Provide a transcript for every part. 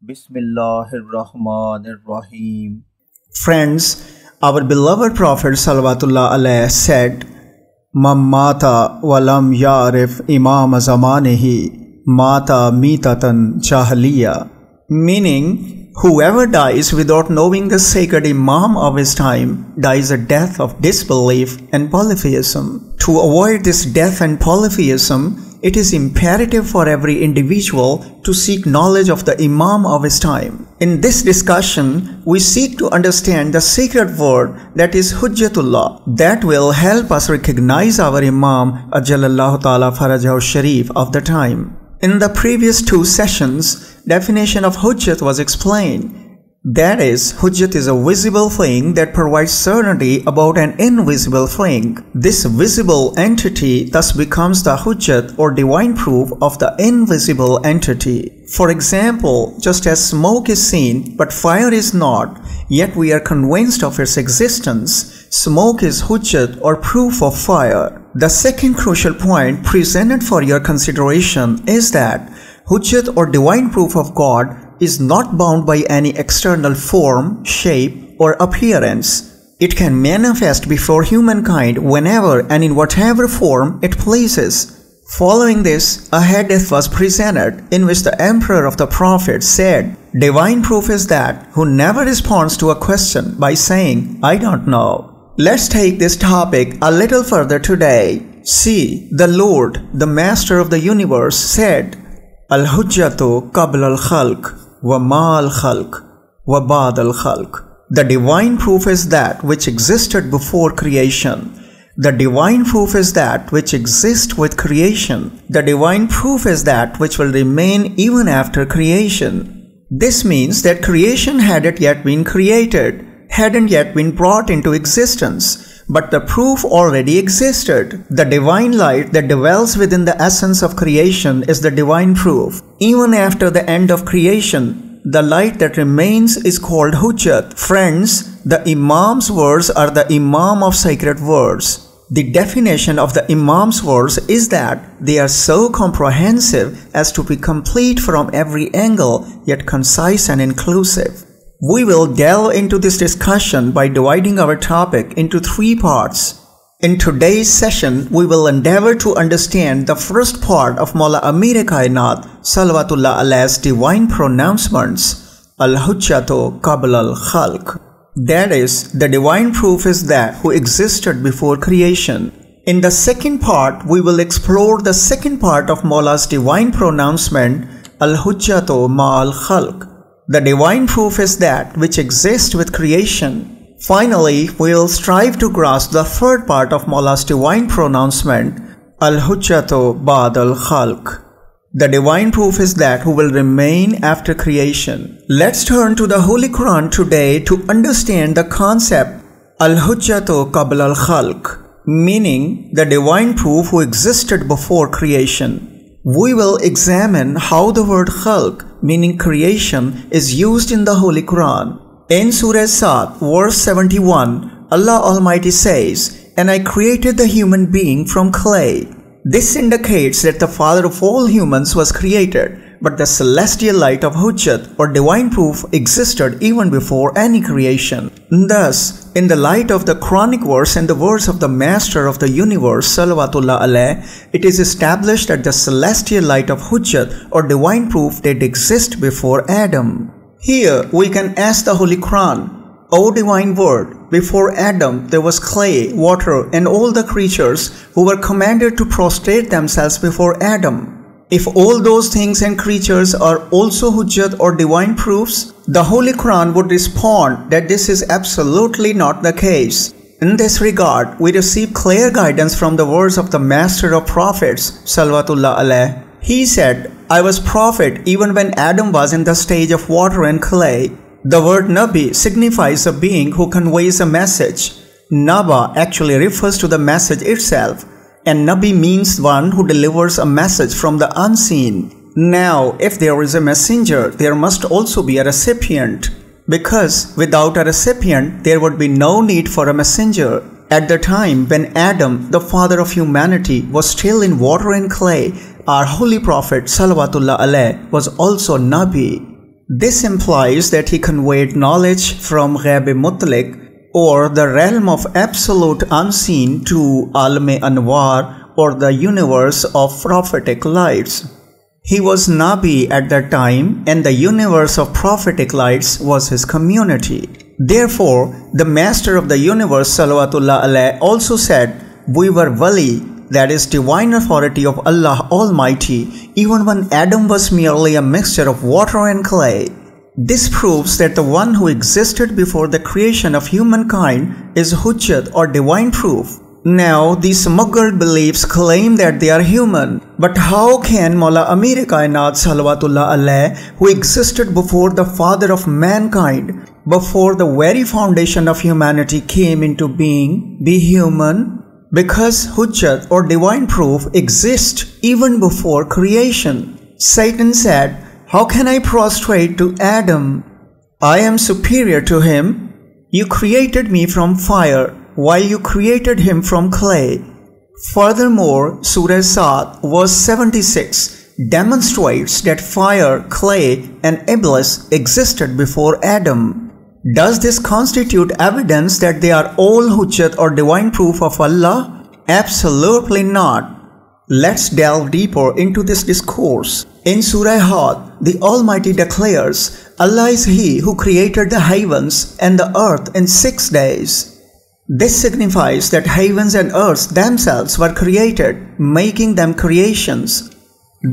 Bismillahirrahmanirrahim. Friends, our beloved Prophet Salawatullah alayhi said, Mammata walam yarif imam zamanihi mata mitatan jahiliya, meaning whoever dies without knowing the sacred imam of his time dies a death of disbelief and polytheism. To avoid this death and polytheism, it is imperative for every individual to seek knowledge of the Imam of his time. In this discussion, we seek to understand the sacred word that is Hujjatullah that will help us recognize our Imam Ajalallahu Ta'ala Farajahu Sharif of the time. In the previous two sessions, definition of Hujjat was explained. That is, Hujjat is a visible thing that provides certainty about an invisible thing. This visible entity thus becomes the Hujjat or divine proof of the invisible entity. For example, just as smoke is seen but fire is not, yet we are convinced of its existence, smoke is Hujjat or proof of fire. The second crucial point presented for your consideration is that Hujjat or divine proof of God is not bound by any external form, shape, or appearance. It can manifest before humankind whenever and in whatever form it pleases. Following this, a hadith was presented in which the Emperor of the Prophets said, Divine proof is that who never responds to a question by saying, I don't know. Let's take this topic a little further today. See, the Lord, the Master of the universe, said, Al-Hujjatu qabla al-khalq wa ma al-khalq wa ba'd al-khalq. The divine proof is that which existed before creation. The divine proof is that which exists with creation. The divine proof is that which will remain even after creation. This means that creation hadn't yet been created, hadn't yet been brought into existence, but the proof already existed. The divine light that dwells within the essence of creation is the divine proof. Even after the end of creation, the light that remains is called Hujjat. Friends, the Imam's words are the Imam of sacred words. The definition of the Imam's words is that they are so comprehensive as to be complete from every angle, yet concise and inclusive. We will delve into this discussion by dividing our topic into three parts. In today's session, we will endeavor to understand the first part of Mawla Amir-e-Kainat Salawatullah alayhi's divine pronouncements, Al-Hujjatu qabla al-Khalq. That is, the divine proof is that who existed before creation. In the second part, we will explore the second part of Mawla's divine pronouncement, Al-Hujjatu ma al-Khalq. The divine proof is that which exists with creation. Finally, we will strive to grasp the third part of Mawla's divine pronouncement, Al-Hujjatu ba'd al-Khalq. The divine proof is that who will remain after creation. Let's turn to the Holy Quran today to understand the concept Al-Hujjatu qabla al-Khalq, meaning the divine proof who existed before creation. We will examine how the word Khalq, meaning creation, is used in the Holy Quran. In Surah Sad, verse 71, Allah Almighty says, And I created the human being from clay. This indicates that the father of all humans was created, but the celestial light of Hujjat or divine proof existed even before any creation. Thus, in the light of the Quranic verse and the words of the Master of the universe Salawatullah alayhi, it is established that the celestial light of Hujjat or divine proof did exist before Adam. Here we can ask the Holy Quran, O divine word, before Adam there was clay, water and all the creatures who were commanded to prostrate themselves before Adam. If all those things and creatures are also Hujjat or divine proofs, the Holy Quran would respond that this is absolutely not the case. In this regard, we receive clear guidance from the words of the Master of Prophets, Salawatullah alayhi. He said, I was prophet even when Adam was in the stage of water and clay. The word Nabi signifies a being who conveys a message. Naba actually refers to the message itself, and Nabi means one who delivers a message from the unseen. Now, if there is a messenger, there must also be a recipient, because without a recipient, there would be no need for a messenger. At the time when Adam, the father of humanity, was still in water and clay, our Holy Prophet Salawatullah alayhi was also Nabi. This implies that he conveyed knowledge from Ghaib Mutlaq, or the realm of absolute unseen, to Alam-e Anwar, or the universe of prophetic lights. He was Nabi at that time, and the universe of prophetic lights was his community. Therefore, the Master of the universe Salawatullah alayhi also said, "We were Wali," that is divine authority of Allah Almighty, even when Adam was merely a mixture of water and clay. This proves that the one who existed before the creation of humankind is Hujjat, or divine proof. Now, these smuggled beliefs claim that they are human. But how can Mawla Amir Kainat Salawatullah alayhi, who existed before the father of mankind, before the very foundation of humanity came into being, be human? Because Hujjat, or divine proof, exists even before creation. Satan said, "How can I prostrate to Adam? I am superior to him. You created me from fire, while you created him from clay." Furthermore, Surah Sad, verse 76, demonstrates that fire, clay, and Iblis existed before Adam. Does this constitute evidence that they are all Hujjat, or divine proof of Allah? Absolutely not. Let's delve deeper into this discourse. In Surah Hud, the Almighty declares, "Allah is He who created the heavens and the earth in 6 days." This signifies that heavens and earth themselves were created, making them creations.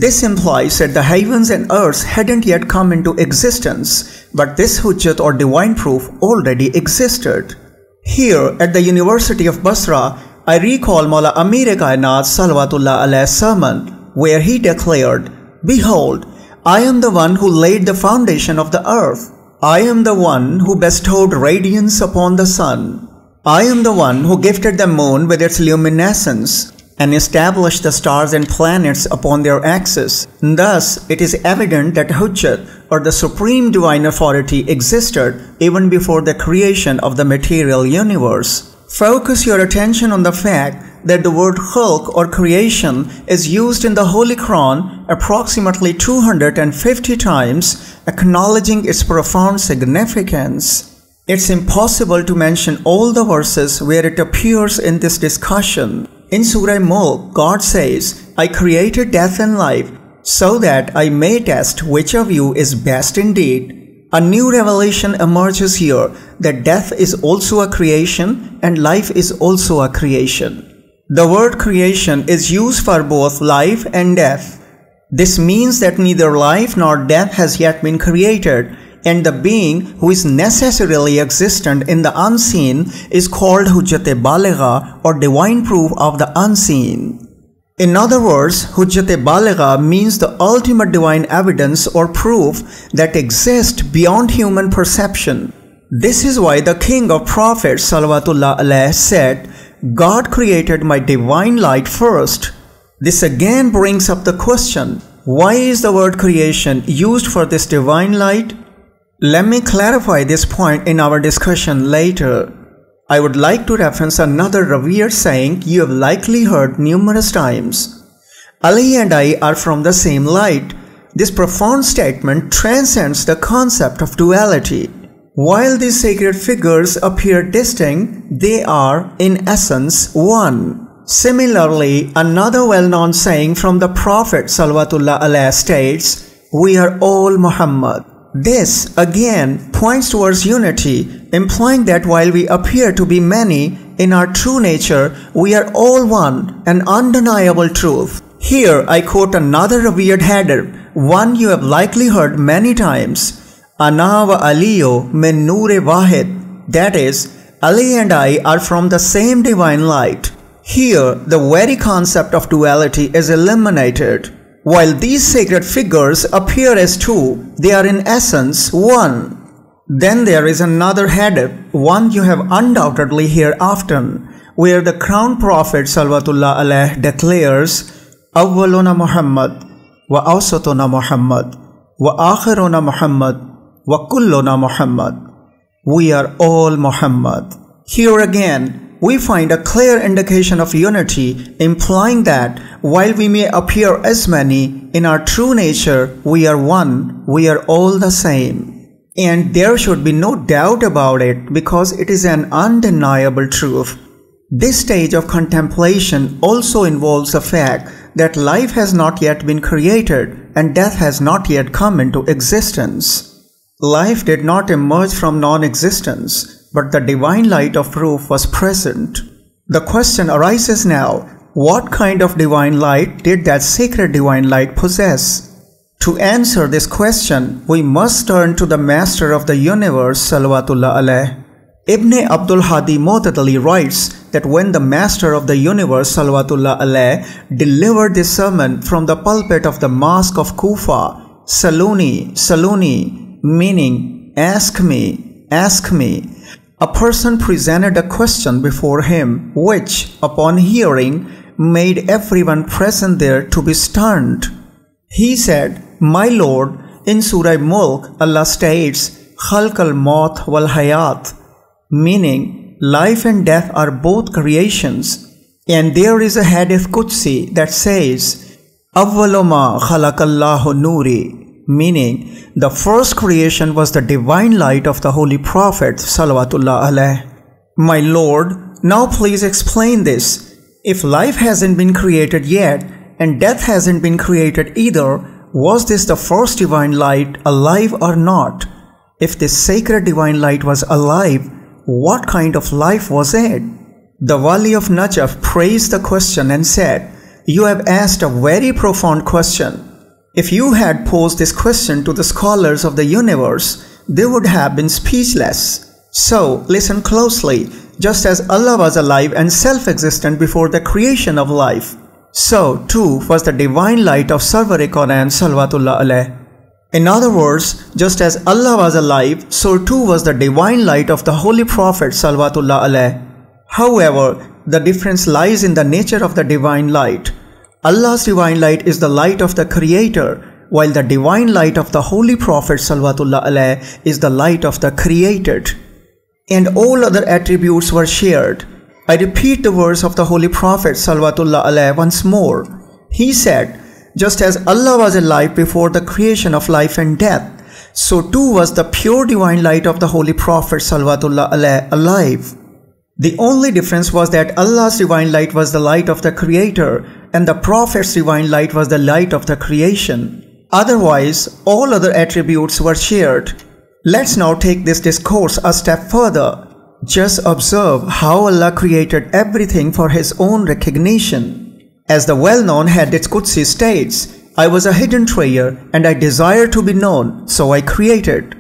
This implies that the heavens and earth hadn't yet come into existence, but this Hujjat, or divine proof, already existed. Here at the University of Basra, I recall Mawla Amir Kainat Salawatullah alayhi's sermon, where he declared, "Behold, I am the one who laid the foundation of the earth. I am the one who bestowed radiance upon the sun. I am the one who gifted the moon with its luminescence, and established the stars and planets upon their axis." Thus, it is evident that Hujjat, or the supreme divine authority, existed even before the creation of the material universe. Focus your attention on the fact that the word khalq, or creation, is used in the Holy Quran approximately 250 times, acknowledging its profound significance. It's impossible to mention all the verses where it appears in this discussion. In Surah Mulk, God says, "I created death and life so that I may test which of you is best indeed." A new revelation emerges here that death is also a creation and life is also a creation. The word creation is used for both life and death. This means that neither life nor death has yet been created, and the being who is necessarily existent in the unseen is called Hujjat-e Baligha, or divine proof of the unseen. In other words, Hujjat-e Baligha means the ultimate divine evidence or proof that exists beyond human perception. This is why the king of prophets Salawatullah alayhi said, "God created my divine light first." This again brings up the question, why is the word creation used for this divine light? Let me clarify this point in our discussion later. I would like to reference another revered saying you have likely heard numerous times. Ali and I are from the same light. This profound statement transcends the concept of duality. While these sacred figures appear distinct, they are, in essence, one. Similarly, another well-known saying from the Prophet Salawatullah alayhi states, "We are all Muhammad." This, again, points towards unity, implying that while we appear to be many, in our true nature, we are all one, an undeniable truth. Here, I quote another revered hadith, one you have likely heard many times. "Ana wa Aliyo min noor-e wahid," that is, Ali and I are from the same divine light. Here, the very concept of duality is eliminated. While these sacred figures appear as two, they are in essence one. Then there is another hadith, one you have undoubtedly heard often, where the crowned prophet Salawatullah alayhi declares, "Awwaluna Muhammad, wa awsatuna Muhammad, wa akhiruna Muhammad, wa kulluna Muhammad." We are all Muhammad. Here again, we find a clear indication of unity, implying that while we may appear as many, in our true nature we are one, we are all the same. And there should be no doubt about it, because it is an undeniable truth. This stage of contemplation also involves the fact that life has not yet been created and death has not yet come into existence. Life did not emerge from non-existence, but the divine light of proof was present. The question arises now, what kind of divine light did that sacred divine light possess? To answer this question, we must turn to the Master of the Universe, Salawatullah alayh. Ibn Abdul Hadi Mu'tadili writes that when the Master of the Universe, Salawatullah alayh, delivered this sermon from the pulpit of the Mosque of Kufa, Saluni, Saluni, meaning, ask me, ask me, a person presented a question before him which, upon hearing, made everyone present there to be stunned. He said, "My Lord, in Surah Mulk, Allah states, Khalq al-Maut wal-Hayat, meaning life and death are both creations. And there is a hadith Qudsi that says, Awwalu ma khalaqallahu nuri, meaning the first creation was the divine light of the Holy Prophet Salawatullah alayh. My Lord, now please explain this. If life hasn't been created yet, and death hasn't been created either, was this the first divine light alive or not? If this sacred divine light was alive, what kind of life was it?" The Wali of Najaf praised the question and said, "You have asked a very profound question. If you had posed this question to the scholars of the universe, they would have been speechless. So listen closely. Just as Allah was alive and self-existent before the creation of life, so too was the divine light of Sarvar-e-Kaunain Salawatullah alayh. In other words, just as Allah was alive, so too was the divine light of the Holy Prophet Salawatullah alayh. However, the difference lies in the nature of the divine light. Allah's divine light is the light of the Creator, while the divine light of the Holy Prophet Salawatullah alayh is the light of the created. And all other attributes were shared. I repeat the words of the Holy Prophet Salawatullah alayh once more. He said, just as Allah was alive before the creation of life and death, so too was the pure divine light of the Holy Prophet Salawatullah alayh alive. The only difference was that Allah's divine light was the light of the Creator and the Prophet's divine light was the light of the creation. Otherwise, all other attributes were shared. Let's now take this discourse a step further. Just observe how Allah created everything for His own recognition. As the well-known Hadith Qudsi states, I was a hidden treasure and I desired to be known, so I created.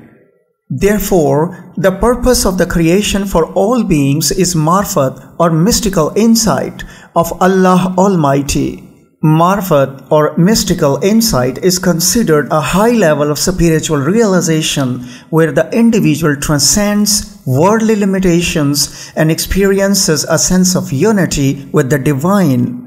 Therefore, the purpose of the creation for all beings is marfat or mystical insight of Allah Almighty. Marfat or mystical insight is considered a high level of spiritual realization where the individual transcends worldly limitations and experiences a sense of unity with the divine.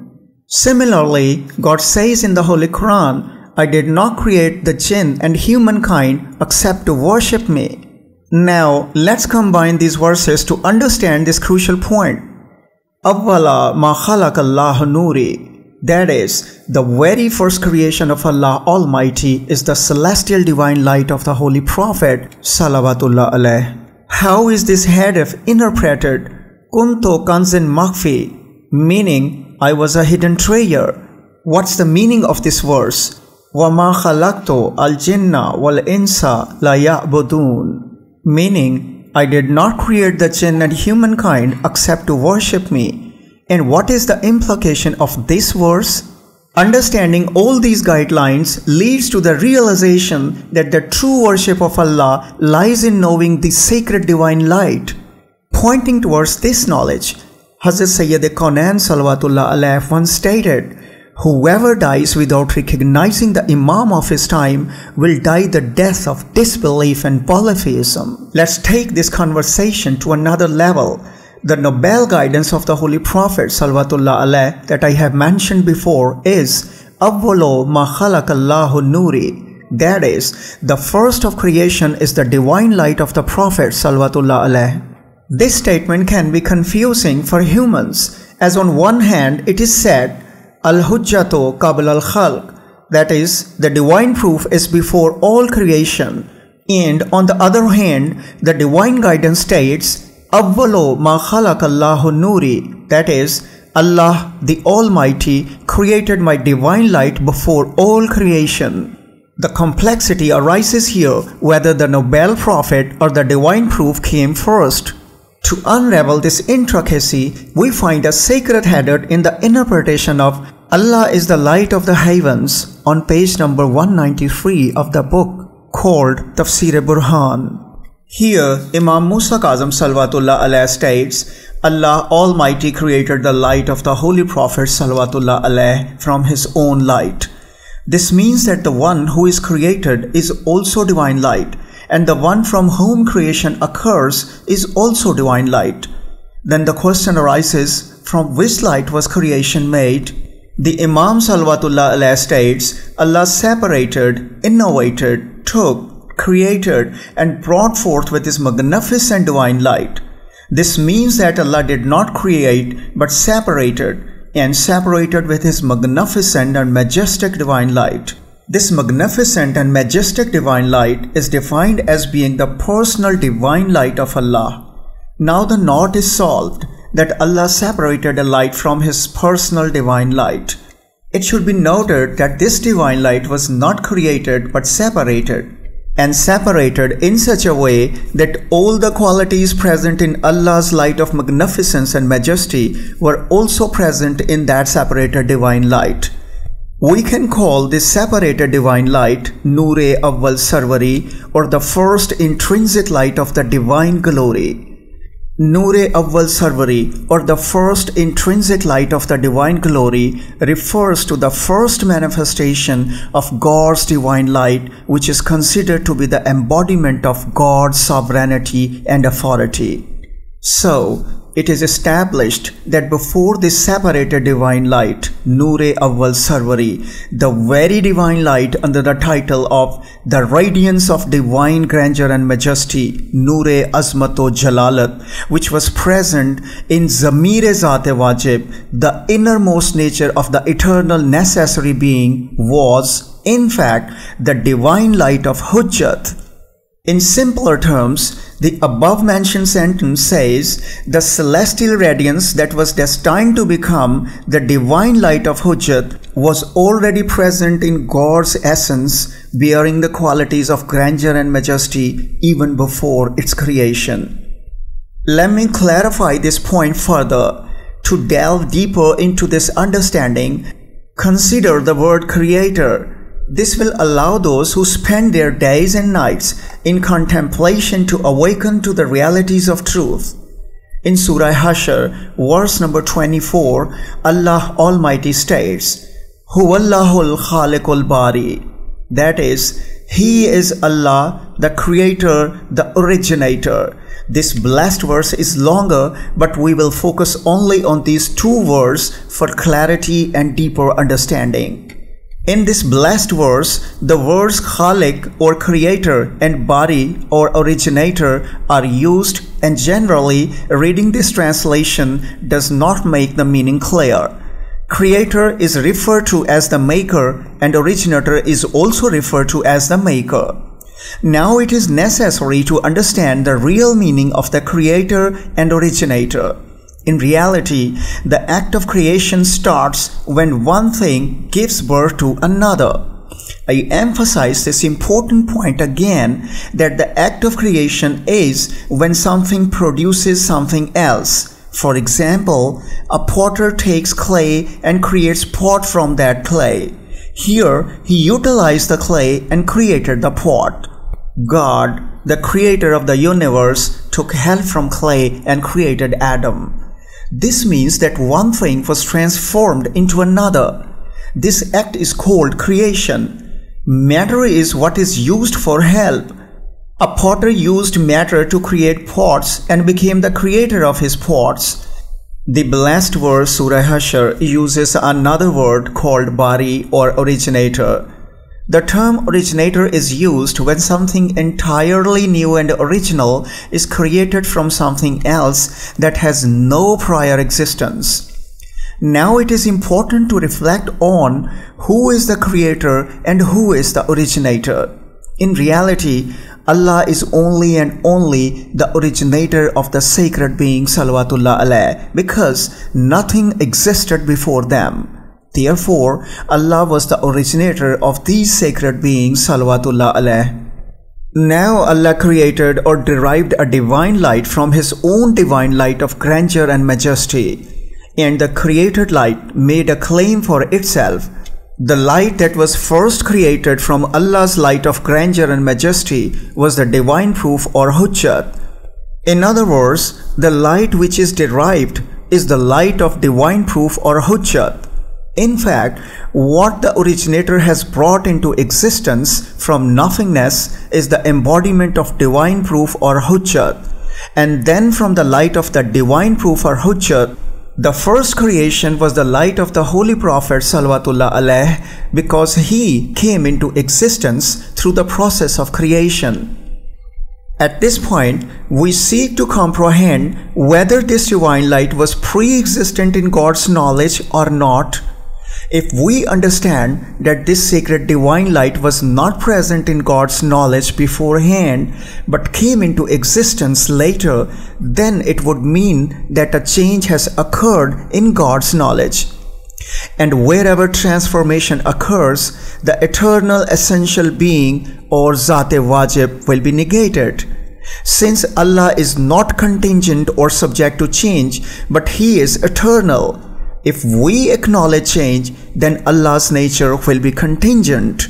Similarly, God says in the Holy Quran, I did not create the jinn and humankind except to worship me. Now, let's combine these verses to understand this crucial point. Awwala ma khalaqallahu nuri. That is, the very first creation of Allah Almighty is the celestial divine light of the Holy Prophet Salawatullah alayh. How is this hadith interpreted? Kuntu kanzin makhfi, meaning I was a hidden treasure. What's the meaning of this verse? وَمَا خَلَقْتُ الْجِنَّ وَالْإِنسَ لَيَعْبُدُونَ, meaning I did not create the jinn and humankind except to worship me. And what is the implication of this verse? Understanding all these guidelines leads to the realization that the true worship of Allah lies in knowing the sacred divine light. Pointing towards this knowledge, Hazrat Sayyid-e-Kaunain Salawatullah alayh once stated, whoever dies without recognizing the Imam of his time will die the death of disbelief and polytheism. Let's take this conversation to another level. The noble guidance of the Holy Prophet Salawatullah alayh that I have mentioned before is Awwalu ma khalaqallahu nuri. That is, the first of creation is the divine light of the Prophet Salawatullah alayh. This statement can be confusing for humans, as on one hand it is said, Al-Hujjatu qabla al-Khalq, that is, the divine proof is before all creation, and on the other hand, the divine guidance states, Awwalu ma khalaqallahu nuri, that is, Allah the Almighty created my divine light before all creation. The complexity arises here whether the noble prophet or the divine proof came first. To unravel this intricacy, we find a sacred header in the interpretation of Allah is the light of the heavens on page number 193 of the book called Tafsir Burhan. Here, Imam Musa Kazim Salawatullah alayhi states, Allah Almighty created the light of the Holy Prophet Salawatullah alayhi from His own light. This means that the one who is created is also divine light, and the one from whom creation occurs is also divine light. Then the question arises, from which light was creation made? The Imam Salawatullah alayhi states, Allah separated, innovated, took, created, and brought forth with His magnificent divine light. This means that Allah did not create but separated, and separated with His magnificent and majestic divine light. This magnificent and majestic divine light is defined as being the personal divine light of Allah. Now the knot is solved that Allah separated a light from His personal divine light. It should be noted that this divine light was not created but separated, and separated in such a way that all the qualities present in Allah's light of magnificence and majesty were also present in that separated divine light. We can call this separated divine light Noor-e Awwal Sarwari, or the first intrinsic light of the divine glory. Noor-e Awwal Sarwari, or the first intrinsic light of the divine glory, refers to the first manifestation of God's divine light, which is considered to be the embodiment of God's sovereignty and authority. So, it is established that before this separated divine light, Noor-e Awwal Sarwari, the very divine light under the title of the radiance of divine grandeur and majesty, Noor-e Azmat-o Jalalat, which was present in Zamir-e Zat-e Wajib, the innermost nature of the eternal necessary being, was, in fact, the divine light of Hujjat. In simpler terms, the above-mentioned sentence says the celestial radiance that was destined to become the divine light of Hujjat was already present in God's essence, bearing the qualities of grandeur and majesty even before its creation. Let me clarify this point further. To delve deeper into this understanding, consider the word creator. This will allow those who spend their days and nights in contemplation to awaken to the realities of truth. In Surah Hashr, verse number 24, Allah Almighty states, Huwallahul Khaliqul Bari, that is, He is Allah, the Creator, the Originator. This blessed verse is longer, but we will focus only on these two words for clarity and deeper understanding. In this blessed verse, the words Khaliq or creator and Bari or originator are used, and generally reading this translation does not make the meaning clear. Creator is referred to as the maker and originator is also referred to as the maker. Now it is necessary to understand the real meaning of the creator and originator. In reality, the act of creation starts when one thing gives birth to another. I emphasize this important point again, that the act of creation is when something produces something else. For example, a potter takes clay and creates pot from that clay. Here, he utilized the clay and created the pot. God, the creator of the universe, took help from clay and created Adam. This means that one thing was transformed into another. This act is called creation. Matter is what is used for help. A potter used matter to create pots and became the creator of his pots. The blessed verse Surah Hashr uses another word called Bari or originator. The term originator is used when something entirely new and original is created from something else that has no prior existence. Now it is important to reflect on who is the creator and who is the originator. In reality, Allah is only and only the originator of the sacred being Salawatullah alayh, because nothing existed before them. Therefore, Allah was the originator of these sacred beings Salawatullah alayh. Now Allah created or derived a divine light from His own divine light of grandeur and majesty. And the created light made a claim for itself. The light that was first created from Allah's light of grandeur and majesty was the divine proof or Hujjat. In other words, the light which is derived is the light of divine proof or Hujjat. In fact, what the originator has brought into existence from nothingness is the embodiment of divine proof or Hujjat. And then from the light of the divine proof or Hujjat, the first creation was the light of the Holy Prophet Salawatullah alayh, because he came into existence through the process of creation. At this point, we seek to comprehend whether this divine light was pre-existent in God's knowledge or not. If we understand that this sacred divine light was not present in God's knowledge beforehand but came into existence later, then it would mean that a change has occurred in God's knowledge. And wherever transformation occurs, the eternal essential being or Zat-e-Wajib will be negated. Since Allah is not contingent or subject to change, but He is eternal, if we acknowledge change, then Allah's nature will be contingent.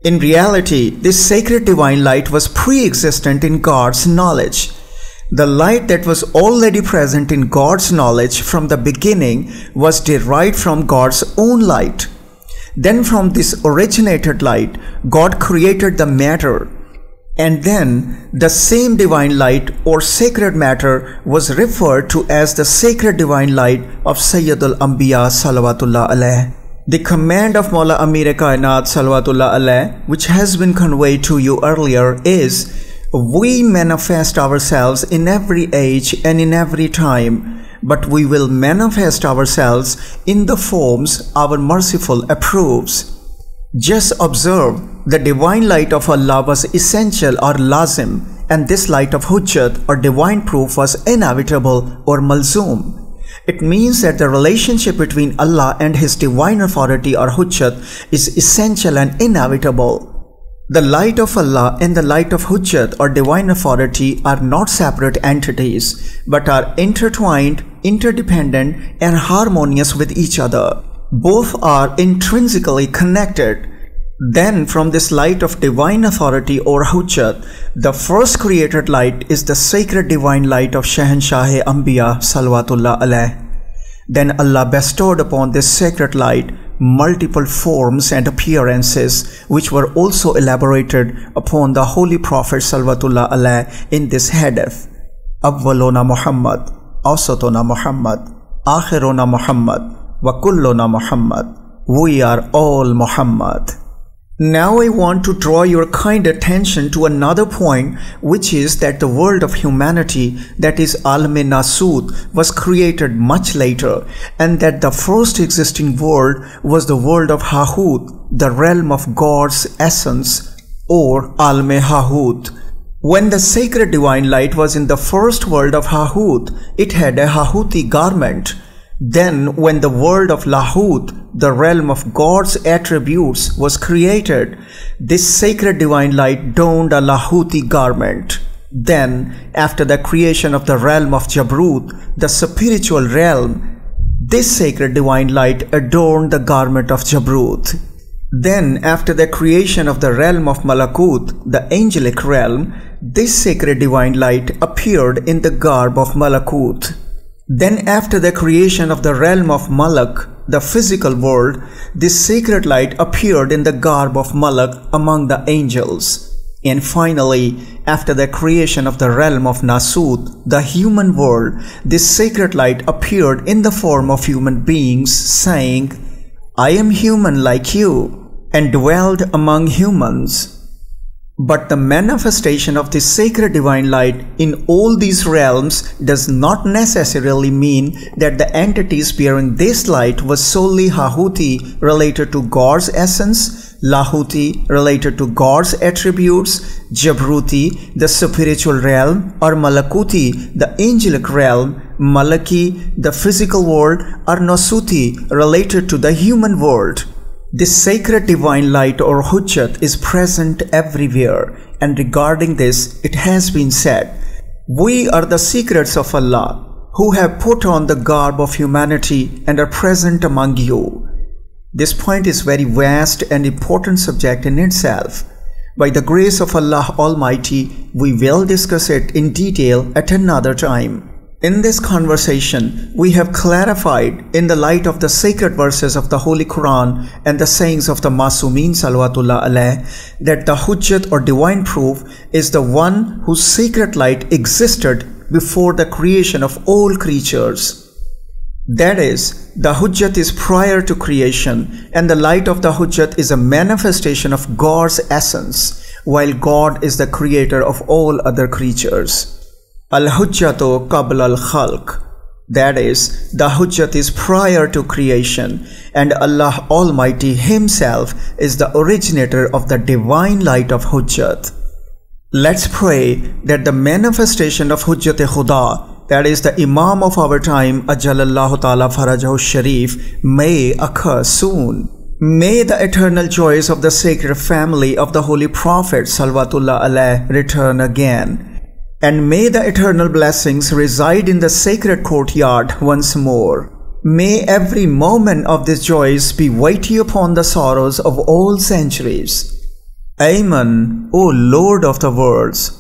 In reality, this sacred divine light was pre-existent in God's knowledge. The light that was already present in God's knowledge from the beginning was derived from God's own light. Then from this originated light, God created the matter. And then the same divine light or sacred matter was referred to as the sacred divine light of Sayyidul Anbiya Salawatullah alayh. The command of Mawla Amir-e-Kainat Salawatullah alayh, which has been conveyed to you earlier, is, we manifest ourselves in every age and in every time, but we will manifest ourselves in the forms our merciful approves. Just observe, the divine light of Allah was essential or lazim, and this light of Hujjat or divine proof was inevitable or malzoom. It means that the relationship between Allah and His divine authority or Hujjat is essential and inevitable. The light of Allah and the light of Hujjat or divine authority are not separate entities, but are intertwined, interdependent, and harmonious with each other. Both are intrinsically connected. Then from this light of divine authority or Hujjat, the first created light is the sacred divine light of Shahanshah-e-Anbiya Salawatullah alayh. Then Allah bestowed upon this sacred light multiple forms and appearances, which were also elaborated upon the Holy Prophet Salawatullah alayh in this hadith. Awwaluna Muhammad, Awsatuna Muhammad, Akhiruna Muhammad, Wa kulluna Muhammad. We are all Muhammad. Now I want to draw your kind attention to another point, which is that the world of humanity, that is Alme Nasut, was created much later, and that the first existing world was the world of Hahut, the realm of God's essence, or Alme Hahut. When the sacred divine light was in the first world of Hahut, it had a Hahuti garment. Then when the world of Lahut, the realm of God's attributes, was created, this sacred divine light donned a Lahuti garment. Then, after the creation of the realm of Jabrut, the spiritual realm, this sacred divine light adorned the garment of Jabrut. Then, after the creation of the realm of Malakut, the angelic realm, this sacred divine light appeared in the garb of Malakut. Then after the creation of the realm of Malak, the physical world, this sacred light appeared in the garb of Malak among the angels. And finally, after the creation of the realm of Nasut, the human world, this sacred light appeared in the form of human beings, saying, I am human like you. and dwelled among humans. But the manifestation of the sacred divine light in all these realms does not necessarily mean that the entities bearing this light was solely Hahuti related to God's essence, Lahuti related to God's attributes, Jabruti the spiritual realm, or Malakuti the angelic realm, Malaki the physical world, or Nasuti related to the human world. This sacred divine light or Hujjat is present everywhere, and regarding this it has been said, "We are the secrets of Allah, who have put on the garb of humanity and are present among you." This point is very vast and important subject in itself. By the grace of Allah Almighty, we will discuss it in detail at another time. In this conversation, we have clarified in the light of the sacred verses of the Holy Quran and the sayings of the Masumin Salawatullah alayh that the Hujjat or divine proof is the one whose sacred light existed before the creation of all creatures. That is, the Hujjat is prior to creation, and the light of the Hujjat is a manifestation of God's essence, while God is the creator of all other creatures. Al-Hujjatu qabla al-Khalq. That is, the Hujjat is prior to creation, and Allah Almighty Himself is the originator of the divine light of Hujjat. Let's pray that the manifestation of Hujjat-e-Khuda, that is the Imam of our time, Ajalallahu Ta'ala Farajahu Sharif, may occur soon. May the eternal joys of the sacred family of the Holy Prophet Salawatullah alayh return again. And may the eternal blessings reside in the sacred courtyard once more. May every moment of these joys be weighty upon the sorrows of all centuries. Amen, O Lord of the worlds.